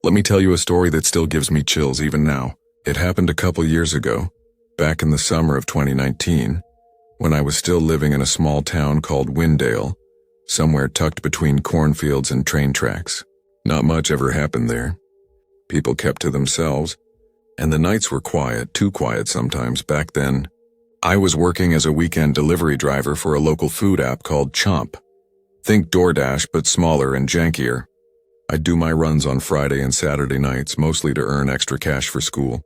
Let me tell you a story that still gives me chills even now. It happened a couple years ago, back in the summer of 2019, when I was still living in a small town called Windale, somewhere tucked between cornfields and train tracks. Not much ever happened there. People kept to themselves, and the nights were quiet, too quiet sometimes back then. I was working as a weekend delivery driver for a local food app called Chomp. Think DoorDash, but smaller and jankier. I'd do my runs on Friday and Saturday nights, mostly to earn extra cash for school.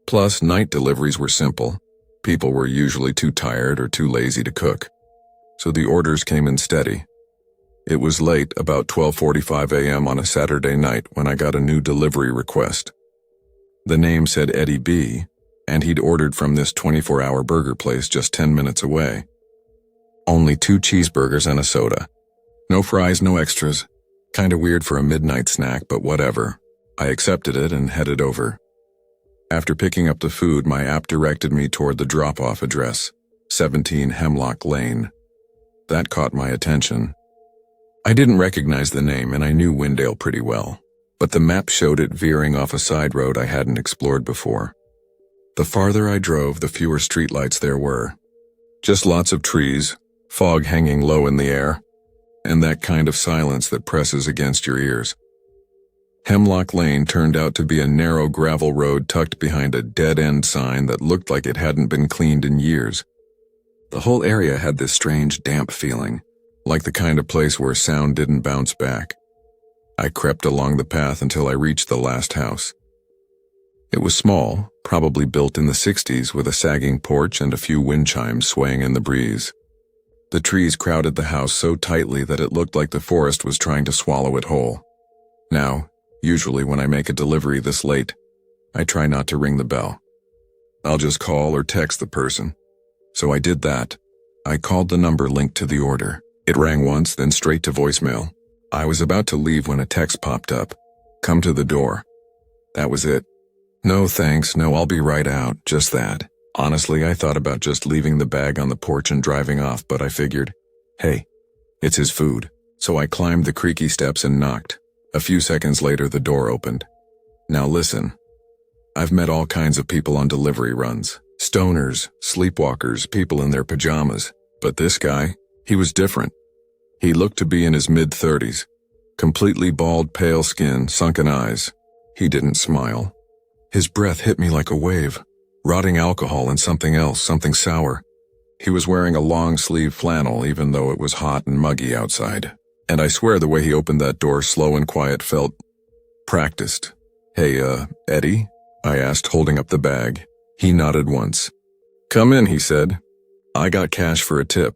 Plus, night deliveries were simple. People were usually too tired or too lazy to cook, so the orders came in steady. It was late, about 12:45 a.m. on a Saturday night, when I got a new delivery request. The name said Eddie B., and he'd ordered from this 24-hour burger place just 10 minutes away. Only 2 cheeseburgers and a soda. No fries, no extras. Kinda weird for a midnight snack, but whatever. I accepted it and headed over. After picking up the food, my app directed me toward the drop-off address, 17 Hemlock Lane. That caught my attention. I didn't recognize the name, and I knew Windale pretty well, but the map showed it veering off a side road I hadn't explored before. The farther I drove, the fewer streetlights there were. Just lots of trees, fog hanging low in the air, and that kind of silence that presses against your ears. Hemlock Lane turned out to be a narrow gravel road tucked behind a dead-end sign that looked like it hadn't been cleaned in years. The whole area had this strange, damp feeling, like the kind of place where sound didn't bounce back. I crept along the path until I reached the last house. It was small, probably built in the 60s, with a sagging porch and a few wind chimes swaying in the breeze. The trees crowded the house so tightly that it looked like the forest was trying to swallow it whole. Now, usually when I make a delivery this late, I try not to ring the bell. I'll just call or text the person. So I did that. I called the number linked to the order. It rang once, then straight to voicemail. I was about to leave when a text popped up. Come to the door. That was it. No thanks, no, I'll be right out, just that. Honestly, I thought about just leaving the bag on the porch and driving off, but I figured, hey, it's his food. So I climbed the creaky steps and knocked. A few seconds later, the door opened. Now listen, I've met all kinds of people on delivery runs. Stoners, sleepwalkers, people in their pajamas. But this guy, he was different. He looked to be in his mid-30s. Completely bald, pale skin, sunken eyes. He didn't smile. His breath hit me like a wave. Rotting alcohol and something else, something sour. He was wearing a long-sleeve flannel even though it was hot and muggy outside. And I swear the way he opened that door, slow and quiet, felt practiced. Hey, Eddie? I asked, holding up the bag. He nodded once. Come in, he said. I got cash for a tip.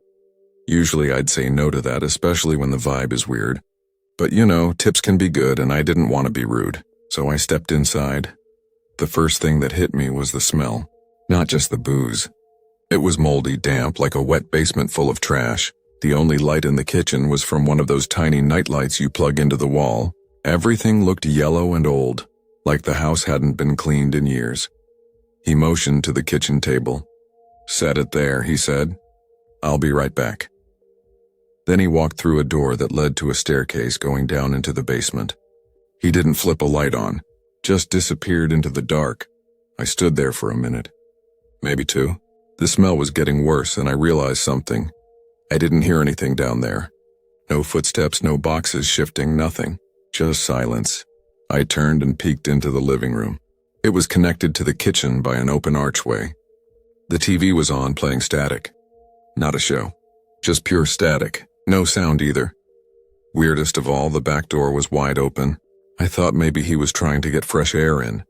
Usually I'd say no to that, especially when the vibe is weird. But you know, tips can be good and I didn't want to be rude. So I stepped inside. The first thing that hit me was the smell. Not just the booze. It was moldy, damp, like a wet basement full of trash. The only light in the kitchen was from one of those tiny nightlights you plug into the wall. Everything looked yellow and old, like the house hadn't been cleaned in years. He motioned to the kitchen table. Set it there, he said. I'll be right back. Then he walked through a door that led to a staircase going down into the basement. He didn't flip a light on, just disappeared into the dark. I stood there for a minute. Maybe 2. The smell was getting worse and I realized something. I didn't hear anything down there. No footsteps, no boxes shifting, nothing. Just silence. I turned and peeked into the living room. It was connected to the kitchen by an open archway. The TV was on, playing static. Not a show. Just pure static. No sound either. Weirdest of all, the back door was wide open. I thought maybe he was trying to get fresh air in.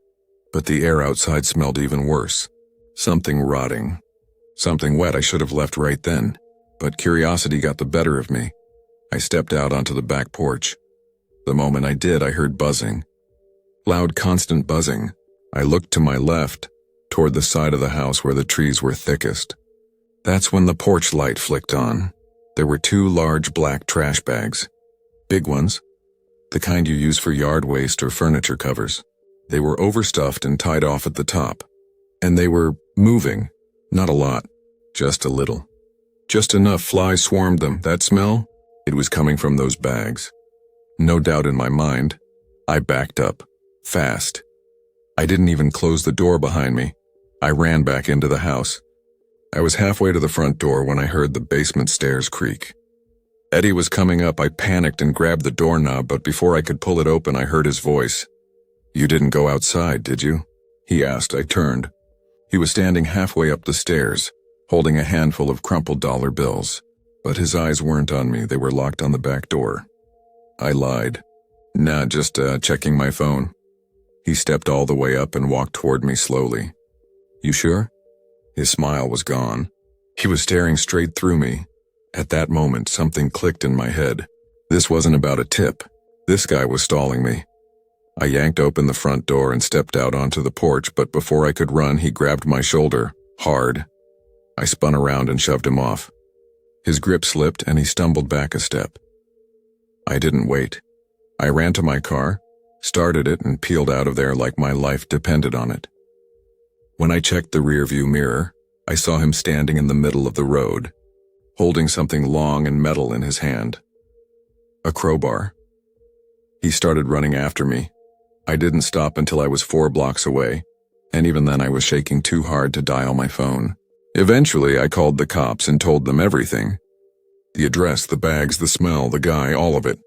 But the air outside smelled even worse. Something rotting. Something wet I should have left right then. But curiosity got the better of me. I stepped out onto the back porch. The moment I did, I heard buzzing. Loud, constant buzzing. I looked to my left, toward the side of the house where the trees were thickest. That's when the porch light flicked on. There were 2 large black trash bags. Big ones. The kind you use for yard waste or furniture covers. They were overstuffed and tied off at the top. And they were moving. Not a lot. Just a little. Just enough flies swarmed them. That smell? It was coming from those bags. No doubt in my mind. I backed up. Fast. I didn't even close the door behind me. I ran back into the house. I was halfway to the front door when I heard the basement stairs creak. Eddie was coming up. I panicked and grabbed the doorknob, but before I could pull it open, I heard his voice. "You didn't go outside, did you?" he asked. I turned. He was standing halfway up the stairs, holding a handful of crumpled dollar bills. But his eyes weren't on me. They were locked on the back door. I lied. "Nah, just checking my phone." He stepped all the way up and walked toward me slowly. "You sure?" His smile was gone. He was staring straight through me. At that moment, something clicked in my head. This wasn't about a tip. This guy was stalling me. I yanked open the front door and stepped out onto the porch, but before I could run, he grabbed my shoulder, hard. I spun around and shoved him off. His grip slipped and he stumbled back a step. I didn't wait. I ran to my car, started it, and peeled out of there like my life depended on it. When I checked the rearview mirror, I saw him standing in the middle of the road, holding something long and metal in his hand. A crowbar. He started running after me. I didn't stop until I was 4 blocks away, and even then I was shaking too hard to dial my phone. Eventually, I called the cops and told them everything. The address, the bags, the smell, the guy, all of it.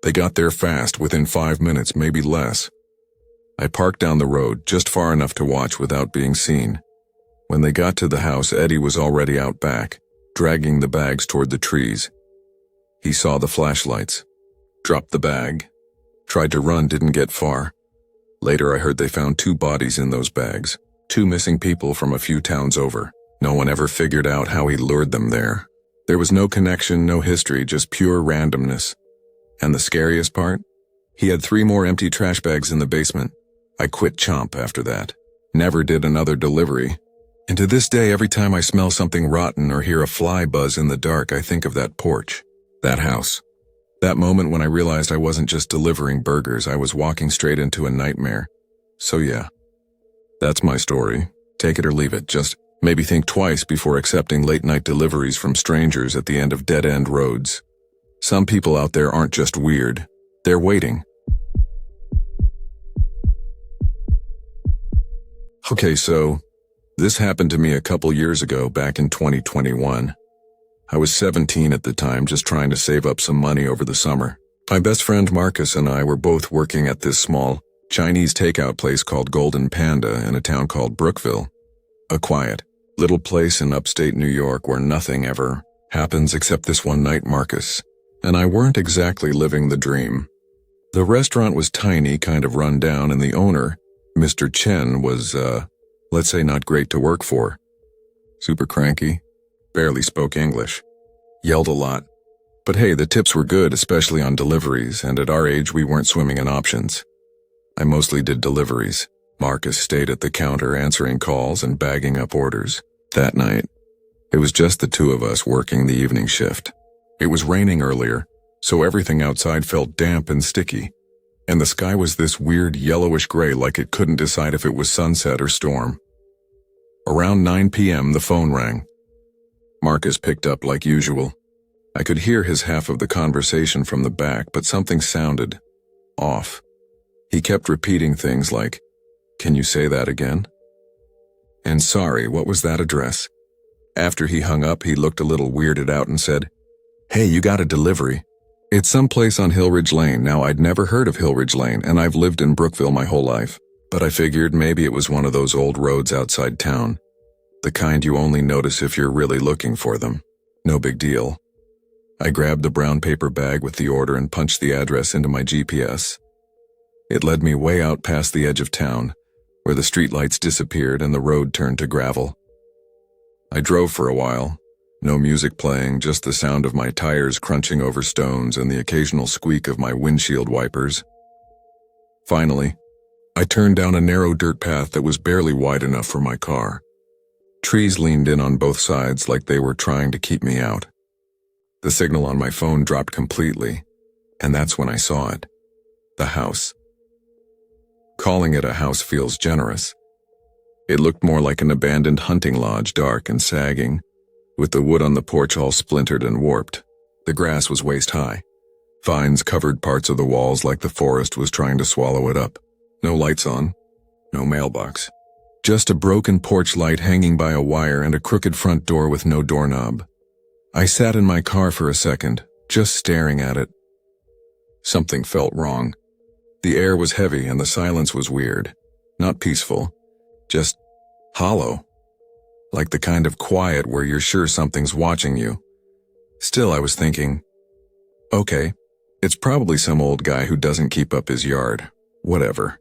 They got there fast, within 5 minutes, maybe less. I parked down the road, just far enough to watch without being seen. When they got to the house, Eddie was already out back, dragging the bags toward the trees. He saw the flashlights, dropped the bag, tried to run, didn't get far. Later, I heard they found 2 bodies in those bags, 2 missing people from a few towns over. No one ever figured out how he lured them there. There was no connection, no history, just pure randomness. And the scariest part? He had 3 more empty trash bags in the basement. I quit Chomp after that. Never did another delivery. And to this day, every time I smell something rotten or hear a fly buzz in the dark, I think of that porch, that house. That moment when I realized I wasn't just delivering burgers, I was walking straight into a nightmare. So yeah, that's my story. Take it or leave it. Just maybe think twice before accepting late-night deliveries from strangers at the end of dead-end roads. Some people out there aren't just weird. They're waiting. Okay, so this happened to me a couple years ago, back in 2021. I was 17 at the time, just trying to save up some money over the summer. My best friend Marcus and I were both working at this small Chinese takeout place called Golden Panda in a town called Brookville. A quiet, little place in upstate New York where nothing ever happens except this one night. Marcus and I weren't exactly living the dream. The restaurant was tiny, kind of run down, and the owner, Mr. Chen, was, let's say, not great to work for. Super cranky, barely spoke English, yelled a lot. But hey, the tips were good, especially on deliveries, and at our age we weren't swimming in options. I mostly did deliveries. Marcus stayed at the counter answering calls and bagging up orders. That night, it was just the 2 of us working the evening shift. It was raining earlier, so everything outside felt damp and sticky, and the sky was this weird yellowish gray, like it couldn't decide if it was sunset or storm. Around 9 p.m. the phone rang. Marcus picked up like usual. I could hear his half of the conversation from the back, but something sounded off. He kept repeating things like, "Can you say that again?" And sorry, what was that address? After he hung up, he looked a little weirded out and said, "Hey, you got a delivery. It's someplace on Hillridge Lane." Now, I'd never heard of Hillridge Lane, and I've lived in Brookville my whole life. But I figured maybe it was one of those old roads outside town. The kind you only notice if you're really looking for them. No big deal. I grabbed the brown paper bag with the order and punched the address into my GPS. It led me way out past the edge of town, where the streetlights disappeared and the road turned to gravel. I drove for a while. No music playing, just the sound of my tires crunching over stones and the occasional squeak of my windshield wipers. Finally, I turned down a narrow dirt path that was barely wide enough for my car. Trees leaned in on both sides like they were trying to keep me out. The signal on my phone dropped completely, and that's when I saw it. The house. Calling it a house feels generous. It looked more like an abandoned hunting lodge, dark and sagging, with the wood on the porch all splintered and warped. The grass was waist high. Vines covered parts of the walls like the forest was trying to swallow it up. No lights on, no mailbox. Just a broken porch light hanging by a wire and a crooked front door with no doorknob. I sat in my car for a second, just staring at it. Something felt wrong. The air was heavy and the silence was weird. Not peaceful, just hollow. Like the kind of quiet where you're sure something's watching you. Still, I was thinking, okay, it's probably some old guy who doesn't keep up his yard. Whatever.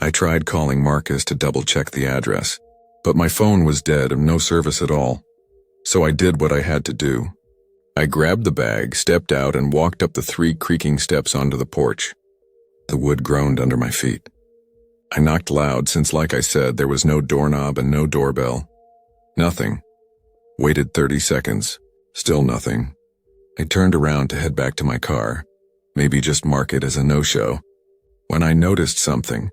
I tried calling Marcus to double-check the address, but my phone was dead and no service at all. So I did what I had to do. I grabbed the bag, stepped out, and walked up the 3 creaking steps onto the porch. The wood groaned under my feet. I knocked loud since, like I said, there was no doorknob and no doorbell. Nothing. Waited 30 seconds. Still nothing. I turned around to head back to my car, maybe just mark it as a no-show, when I noticed something.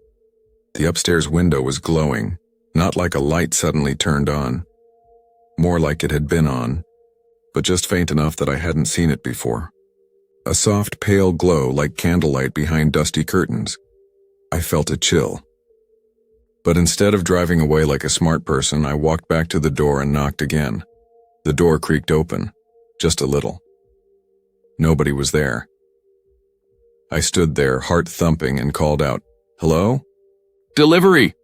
The upstairs window was glowing, not like a light suddenly turned on. More like it had been on, but just faint enough that I hadn't seen it before. A soft, pale glow like candlelight behind dusty curtains. I felt a chill. But instead of driving away like a smart person, I walked back to the door and knocked again. The door creaked open, just a little. Nobody was there. I stood there, heart thumping, and called out, "Hello? Delivery!"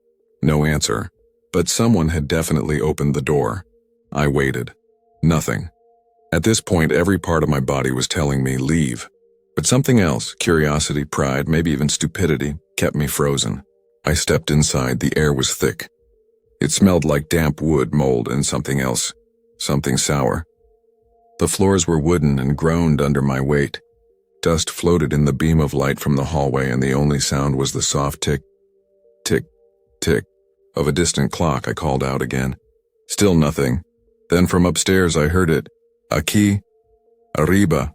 No answer, but someone had definitely opened the door. I waited. Nothing. At this point, every part of my body was telling me, leave. But something else, curiosity, pride, maybe even stupidity, kept me frozen. I stepped inside. The air was thick. It smelled like damp wood, mold, and something else. Something sour. The floors were wooden and groaned under my weight. Dust floated in the beam of light from the hallway, and the only sound was the soft tick, tick, tick of a distant clock. I called out again. Still nothing. Then from upstairs I heard it. Aquí, arriba.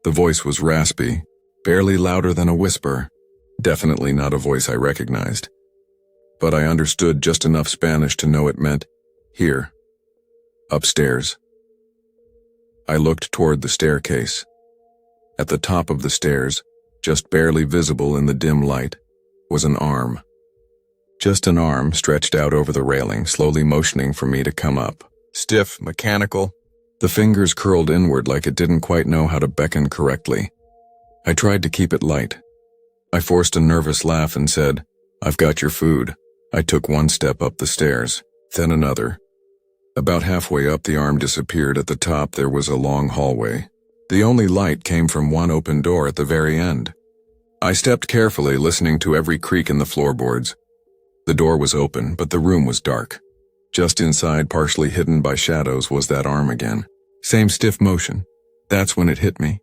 The voice was raspy, barely louder than a whisper. Definitely not a voice I recognized. But I understood just enough Spanish to know it meant, here. Upstairs. I looked toward the staircase. At the top of the stairs, just barely visible in the dim light, was an arm. Just an arm stretched out over the railing, slowly motioning for me to come up. Stiff, mechanical. The fingers curled inward like it didn't quite know how to beckon correctly. I tried to keep it light. I forced a nervous laugh and said, "I've got your food." I took one step up the stairs, then another. About halfway up, the arm disappeared. At the top, there was a long hallway. The only light came from one open door at the very end. I stepped carefully, listening to every creak in the floorboards. The door was open, but the room was dark. Just inside, partially hidden by shadows, was that arm again. Same stiff motion. That's when it hit me.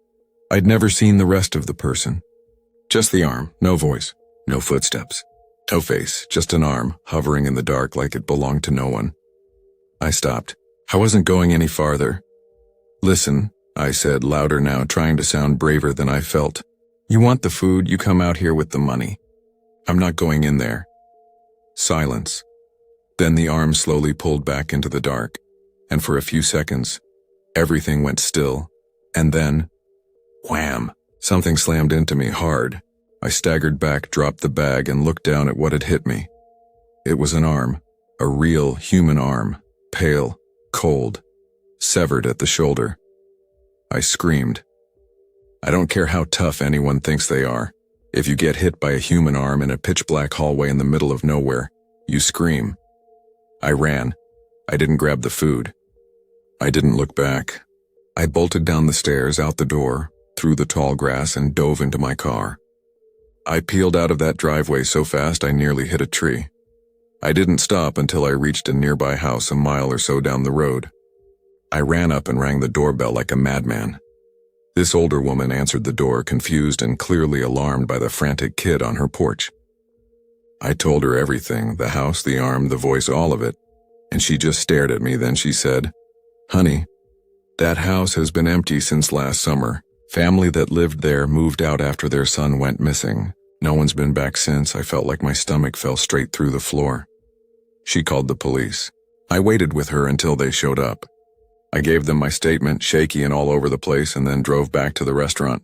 I'd never seen the rest of the person. Just the arm, no voice, no footsteps, no face, just an arm, hovering in the dark like it belonged to no one. I stopped. I wasn't going any farther. "Listen," I said, louder now, trying to sound braver than I felt. "You want the food, you come out here with the money. I'm not going in there." Silence. Then the arm slowly pulled back into the dark, and for a few seconds, everything went still, and then, wham! Something slammed into me hard. I staggered back, dropped the bag, and looked down at what had hit me. It was an arm, a real human arm, pale, cold, severed at the shoulder. I screamed. I don't care how tough anyone thinks they are. If you get hit by a human arm in a pitch-black hallway in the middle of nowhere, you scream. I ran. I didn't grab the food. I didn't look back. I bolted down the stairs, out the door, through the tall grass, and dove into my car. I peeled out of that driveway so fast I nearly hit a tree. I didn't stop until I reached a nearby house a mile or so down the road. I ran up and rang the doorbell like a madman. This older woman answered the door, confused and clearly alarmed by the frantic kid on her porch. I told her everything, the house, the arm, the voice, all of it, and she just stared at me. Then she said, "Honey, that house has been empty since last summer. Family that lived there moved out after their son went missing. No one's been back since." I felt like my stomach fell straight through the floor. She called the police. I waited with her until they showed up. I gave them my statement, shaky and all over the place, and then drove back to the restaurant.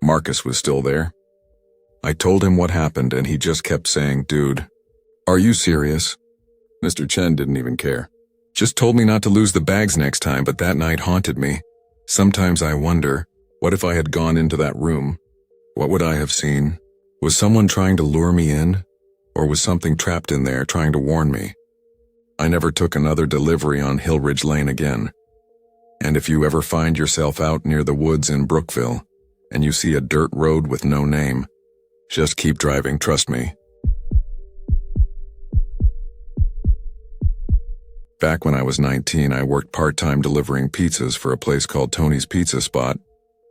Marcus was still there. I told him what happened and he just kept saying, "Dude, are you serious?" Mr. Chen didn't even care. Just told me not to lose the bags next time, but that night haunted me. Sometimes I wonder, what if I had gone into that room? What would I have seen? Was someone trying to lure me in? Or was something trapped in there trying to warn me? I never took another delivery on Hillridge Lane again. And if you ever find yourself out near the woods in Brookville, and you see a dirt road with no name, just keep driving, trust me. Back when I was 19, I worked part-time delivering pizzas for a place called Tony's Pizza Spot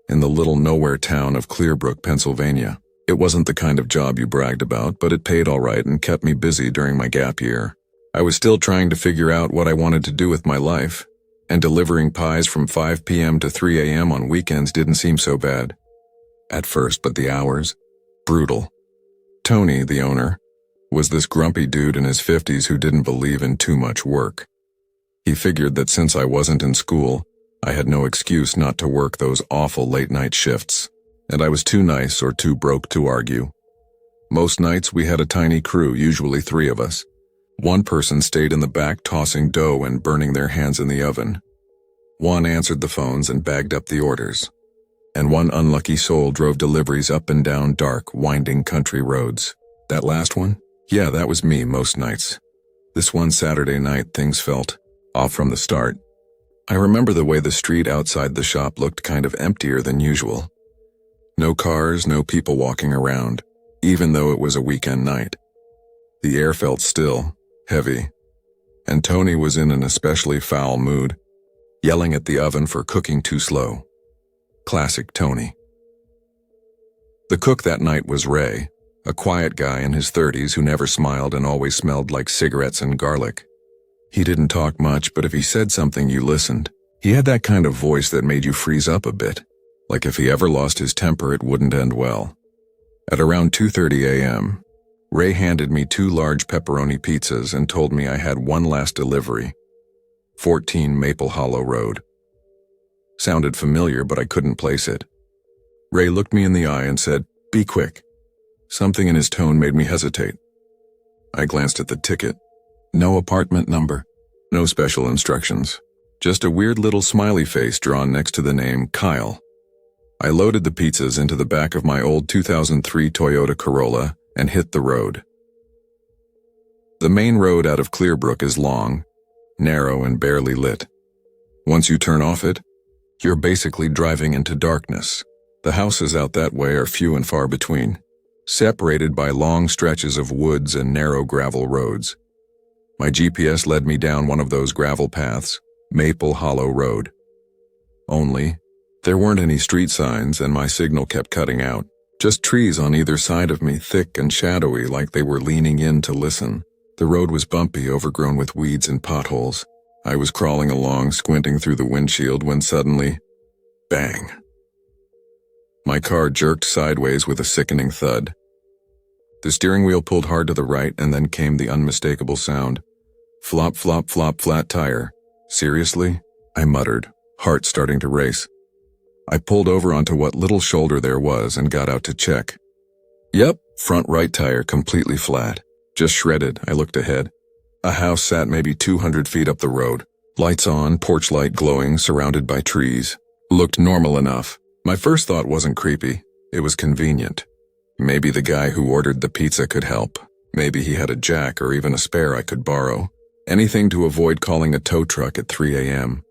in the little nowhere town of Clearbrook, Pennsylvania. It wasn't the kind of job you bragged about, but it paid all right and kept me busy during my gap year. I was still trying to figure out what I wanted to do with my life, and delivering pies from 5 p.m. to 3 a.m. on weekends didn't seem so bad at first, but the hours, brutal. Tony, the owner, was this grumpy dude in his 50s who didn't believe in too much work. He figured that since I wasn't in school, I had no excuse not to work those awful late-night shifts, and I was too nice or too broke to argue. Most nights we had a tiny crew, usually 3 of us. One person stayed in the back tossing dough and burning their hands in the oven. One answered the phones and bagged up the orders. And one unlucky soul drove deliveries up and down dark, winding country roads. That last one? Yeah, that was me most nights. This one Saturday night, things felt off from the start. I remember the way the street outside the shop looked kind of emptier than usual. No cars, no people walking around, even though it was a weekend night. The air felt still, heavy, and Tony was in an especially foul mood, yelling at the oven for cooking too slow. Classic Tony. The cook that night was Ray, a quiet guy in his 30s who never smiled and always smelled like cigarettes and garlic. He didn't talk much, but if he said something, you listened. He had that kind of voice that made you freeze up a bit, like if he ever lost his temper, it wouldn't end well. At around 2:30 a.m., Ray handed me 2 large pepperoni pizzas and told me I had one last delivery, 14 Maple Hollow Road. Sounded familiar, but I couldn't place it. Ray looked me in the eye and said, "Be quick." Something in his tone made me hesitate. I glanced at the ticket. No apartment number, no special instructions, just a weird little smiley face drawn next to the name Kyle. I loaded the pizzas into the back of my old 2003 Toyota Corolla and hit the road. The main road out of Clearbrook is long, narrow, and barely lit. Once you turn off it, you're basically driving into darkness. The houses out that way are few and far between, separated by long stretches of woods and narrow gravel roads. My GPS led me down one of those gravel paths, Maple Hollow Road. Only, there weren't any street signs and my signal kept cutting out. Just trees on either side of me, thick and shadowy like they were leaning in to listen. The road was bumpy, overgrown with weeds and potholes. I was crawling along, squinting through the windshield when suddenly, bang. My car jerked sideways with a sickening thud. The steering wheel pulled hard to the right and then came the unmistakable sound. Flop, flop, flop, flat tire. Seriously? I muttered, heart starting to race. I pulled over onto what little shoulder there was and got out to check. Yep, front right tire completely flat. Just shredded. I looked ahead. A house sat maybe 200 feet up the road. Lights on, porch light glowing, surrounded by trees. Looked normal enough. My first thought wasn't creepy. It was convenient. Maybe the guy who ordered the pizza could help. Maybe he had a jack or even a spare I could borrow. Anything to avoid calling a tow truck at 3 a.m.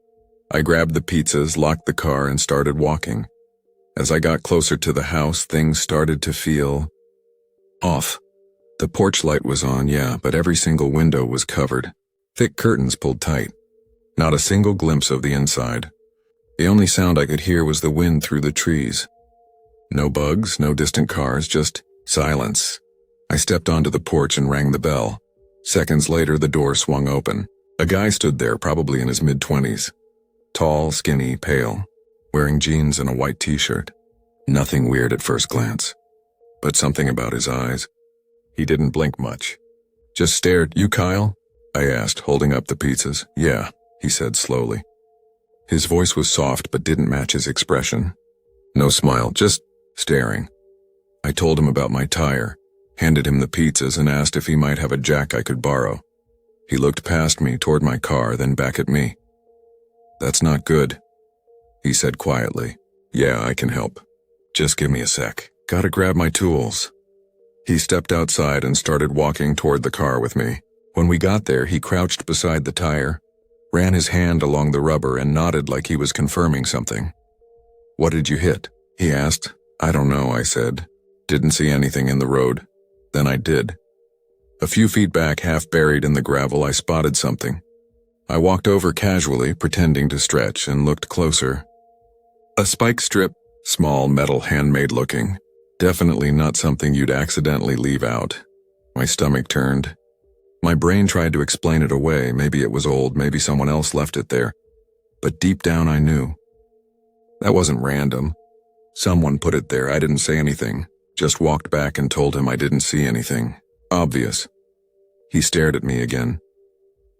I grabbed the pizzas, locked the car, and started walking. As I got closer to the house, things started to feel off. The porch light was on, yeah, but every single window was covered. Thick curtains pulled tight. Not a single glimpse of the inside. The only sound I could hear was the wind through the trees. No bugs, no distant cars, just silence. I stepped onto the porch and rang the bell. Seconds later, the door swung open. A guy stood there, probably in his mid-20s. Tall, skinny, pale, wearing jeans and a white t-shirt. Nothing weird at first glance, but something about his eyes. He didn't blink much. Just stared. "You Kyle?" I asked, holding up the pizzas. "Yeah," he said slowly. His voice was soft but didn't match his expression. No smile, just staring. I I told him about my tire, handed him the pizzas, and asked if he might have a jack I could borrow. He looked past me toward my car, then back at me. "That's not good," he said quietly. "Yeah, I can help. Just give me a sec. Gotta grab my tools." He stepped outside and started walking toward the car with me. When we got there, he crouched beside the tire, ran his hand along the rubber, and nodded like he was confirming something. "What did you hit?" he asked. "I don't know," I said. "Didn't see anything in the road." Then I did. A few feet back, half buried in the gravel, I spotted something. I walked over casually, pretending to stretch, and looked closer. A spike strip, small, metal, handmade looking. Definitely not something you'd accidentally leave out. My stomach turned. My brain tried to explain it away. Maybe it was old, maybe someone else left it there. But deep down I knew. That wasn't random. Someone put it there. I didn't say anything. Just walked back and told him I didn't see anything. Obvious. He stared at me again.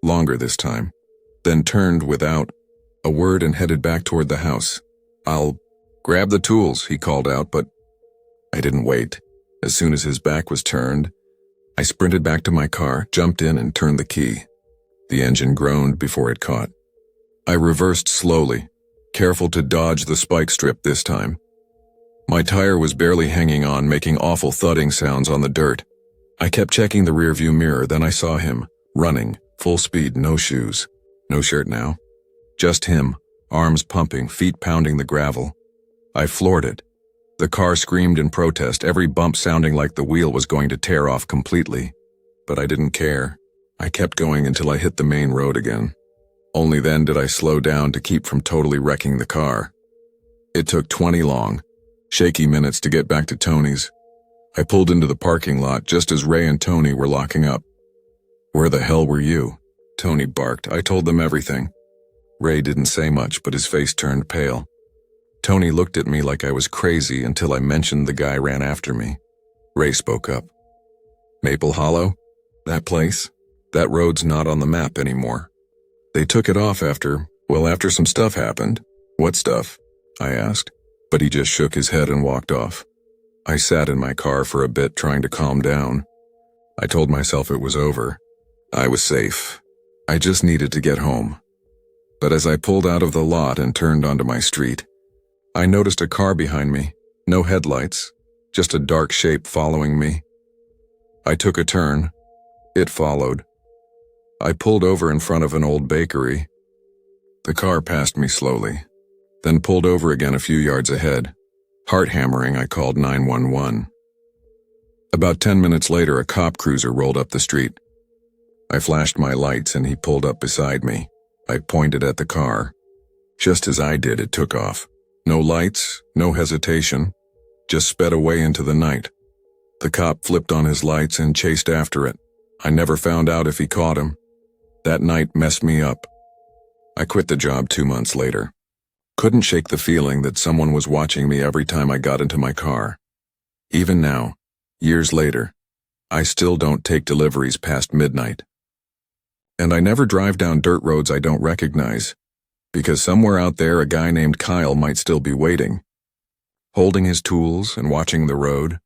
Longer this time. Then turned without a word and headed back toward the house. "I'll grab the tools," he called out, but I didn't wait. As soon as his back was turned, I sprinted back to my car, jumped in, and turned the key. The engine groaned before it caught. I reversed slowly, careful to dodge the spike strip this time. My tire was barely hanging on, making awful thudding sounds on the dirt. I kept checking the rearview mirror, then I saw him, running, full speed, no shoes. No shirt now. Just him, arms pumping, feet pounding the gravel. I floored it. The car screamed in protest, every bump sounding like the wheel was going to tear off completely. But I didn't care. I kept going until I hit the main road again. Only then did I slow down to keep from totally wrecking the car. It took 20 long, shaky minutes to get back to Tony's. I pulled into the parking lot just as Ray and Tony were locking up. "Where the hell were you?" Tony barked. I told them everything. Ray didn't say much, but his face turned pale. Tony looked at me like I was crazy until I mentioned the guy ran after me. Ray spoke up. "Maple Hollow? That place? That road's not on the map anymore. They took it off after some stuff happened." "What stuff?" I asked, but he just shook his head and walked off. I sat in my car for a bit, trying to calm down. I told myself it was over. I was safe. I just needed to get home. But as I pulled out of the lot and turned onto my street, I noticed a car behind me. No headlights, just a dark shape following me. I took a turn. It followed. I pulled over in front of an old bakery. The car passed me slowly, then pulled over again a few yards ahead. Heart hammering, I called 911. About 10 minutes later, a cop cruiser rolled up the street. I flashed my lights and he pulled up beside me. I pointed at the car. Just as I did, it took off. No lights, no hesitation, just sped away into the night. The cop flipped on his lights and chased after it. I never found out if he caught him. That night messed me up. I quit the job 2 months later. Couldn't shake the feeling that someone was watching me every time I got into my car. Even now, years later, I still don't take deliveries past midnight. And I never drive down dirt roads I don't recognize, because somewhere out there a guy named Kyle might still be waiting, holding his tools and watching the road.